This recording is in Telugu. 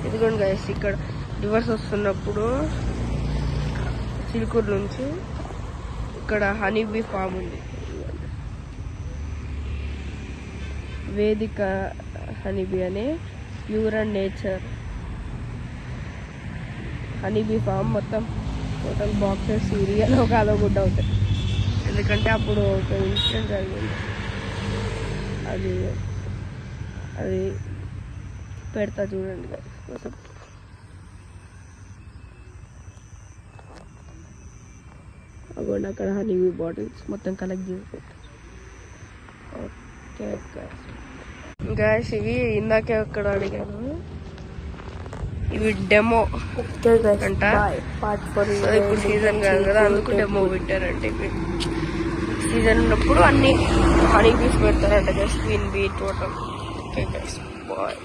ఇదిగోండి గైస్, ఇక్కడ రివర్స్ వస్తున్నప్పుడు చిలుకూరు నుంచి ఇక్కడ హనీబీ ఫామ్ ఉంది. వేదిక హనీబీ అనే pure and nature honeybee farm. మొత్తం టోటల్ బాక్సెస్ సీరియల్ ఒక అదొకటి అవుతాయి. ఎందుకంటే అప్పుడు ఒక ఇన్సిడెంట్ జరిగింది, అది పెడతా చూడండి కోసం. అగోండి అక్కడ హనీబీ బాటిల్స్ మొత్తం కలెక్ట్ చేసి పెట్టారు. ఓకే గాయస్, ఇవి ఇందాకే అక్కడ అడిగాను, ఇవి డెమో అంట. ఇప్పుడు సీజన్ కాదు కదా, అందుకు డెమో పెట్టారంటే. ఇవి సీజన్ ఉన్నప్పుడు అన్ని హనీ బీస్ పెడతారంట. Just queen bee total. Okay guys, bye.